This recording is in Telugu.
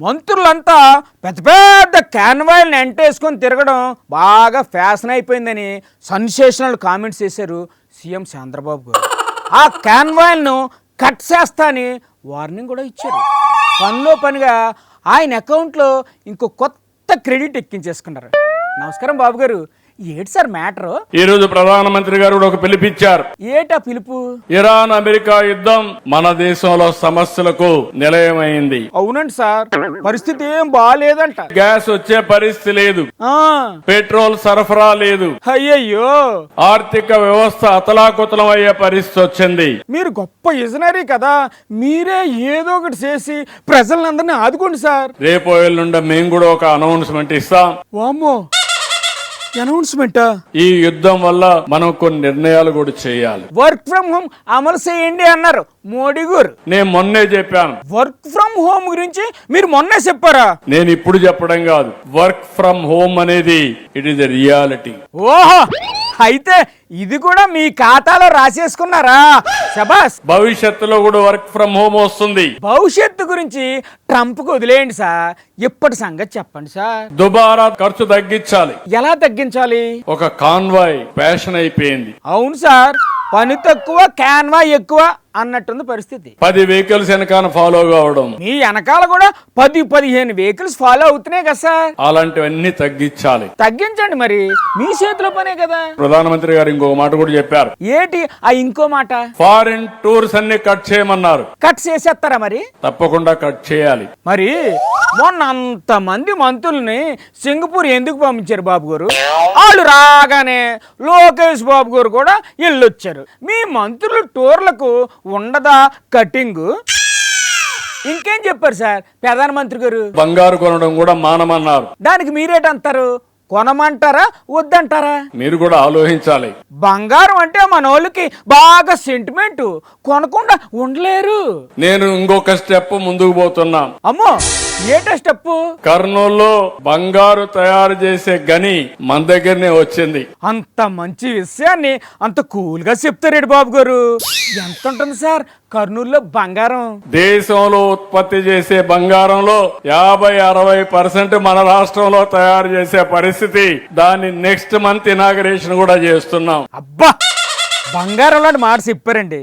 మంత్రులంతా పెద్ద పెద్ద క్యాన్వాయిల్ని ఎంటేసుకొని తిరగడం బాగా ఫ్యాషన్ అయిపోయిందని సెన్సేషనల్ కామెంట్స్ చేశారు సీఎం చంద్రబాబు గారు. ఆ క్యాన్వాయిల్ను కట్ చేస్తా అని వార్నింగ్ కూడా ఇచ్చారు. పనిలో పనిగా ఆయన అకౌంట్లో ఇంకో కొత్త క్రెడిట్ ఎక్కించేసుకున్నారు. నమస్కారం బాబు గారు, ఏంటి సార్ మ్యాటర్? ఈ రోజు ప్రధానమంత్రి గారు ఒక పిలుపిచ్చారు. ఏటా పిలుపు? ఇరాన్ అమెరికా యుద్ధం మన దేశంలో సమస్యలకు నిలయమైంది. అవునండి సార్, పరిస్థితి ఏం బాగాలేదంట. గ్యాస్ వచ్చే పరిస్థితి లేదు, ఆ, పెట్రోల్ సరఫరా లేదు, అయ్యయ్యో, ఆర్థిక వ్యవస్థ అతలాకుతలం అయ్యే పరిస్థితి వచ్చింది. మీరు గొప్ప విజనరీ కదా, మీరే ఏదో ఒకటి చేసి ప్రజలందరినీ ఆదుకోండి సార్. రేపు ఎల్లుండి మేము కూడా ఒక అనౌన్స్మెంట్ ఇస్తాం. వామ్మో, అనౌన్స్మెంటా? ఈ యుద్ధం వల్ల మనం కొన్ని నిర్ణయాలు కూడా చేయాలి. వర్క్ ఫ్రమ్ హోమ్ అమలు చేయండి అన్నారు మోడీ గారు. నేను మొన్నే చెప్పాను. వర్క్ ఫ్రమ్ హోమ్ గురించి మీరు మొన్నే చెప్పారా? నేను ఇప్పుడు చెప్పడం కాదు, వర్క్ ఫ్రమ్ హోమ్ అనేది ఇట్ ఈస్ ద రియాలిటీ. ఓహో, అయితే ఇది కూడా మీ ఖాతాలో రాసేసుకున్నారా? శబాస్. భవిష్యత్తులో కూడా వర్క్ ఫ్రమ్ హోమ్ వస్తుంది. భవిష్యత్తు గురించి ట్రంప్కు వదిలేయండి సార్, ఇప్పటి సంగతి చెప్పండి సార్. దుబారా ఖర్చు తగ్గించాలి. ఎలా తగ్గించాలి? ఒక కాన్వాయ్ ఫ్యాషన్ అయిపోయింది. అవును సార్, పని తక్కువ క్యాన్వా ఎక్కువ అన్నట్టుంది పరిస్థితి. 10 వెహికల్స్ వెనకాల ఫాలో కావడం, మీ వెనకాల కూడా 10-15 వెహికల్స్ ఫాలో అవుతున్నాయి కదా సార్. అలాంటివన్నీ తగ్గించాలి. తగ్గించండి, మరి మీ చేతిలో పనే కదా. ప్రధానమంత్రి గారు ఇంకొక మాట కూడా చెప్పారు. ఏటి ఆ ఇంకో మాట? ఫారిన్ టూర్స్ అన్ని కట్ చేయమన్నారు. కట్ చేసేస్తారా మరి? తప్పకుండా కట్ చేయాలి. మరి మొన్న అంతమంది మంత్రుల్ని సింగపూర్ ఎందుకు పంపించారు బాబు గారు? వాళ్ళు రాగానే లోకేష్ బాబు గారు కూడా వెళ్ళొచ్చారు. మీ మంత్రులు టూర్లకు ఉండదా కటింగ్? ఇంకేం చెప్పారు సార్ ప్రధానమంత్రి గారు? బంగారు కొనడం కూడా మానమన్నారు. దానికి మీరేటంటారు? కొనమంటారా వద్దంటారా? మీరు కూడా ఆలోచించాలి. బంగారం అంటే మన వాళ్ళకి బాగా సెంటిమెంట్, కొనకుండా ఉండలేరు. నేను ఇంకొక స్టెప్ ముందుకు పోతున్నా. అమ్మో, ఏట స్టెప్? కర్నూలులో బంగారు తయారు చేసే గని మన దగ్గరనే వచ్చింది. అంత మంచి విషయాన్ని అంత కూల్ గా చెప్తారేడు బాబు గారు. ఎంత ఉంటుంది సార్ కర్నూలులో బంగారం? దేశంలో ఉత్పత్తి చేసే బంగారంలో 50-60% మన రాష్ట్రంలో తయారు చేసే పరిస్థితి. దాన్ని నెక్స్ట్ మంత్ ఇనాగరేషన్ కూడా చేస్తున్నాం. అబ్బా, బంగారం లాంటి మాట చెప్పారండి.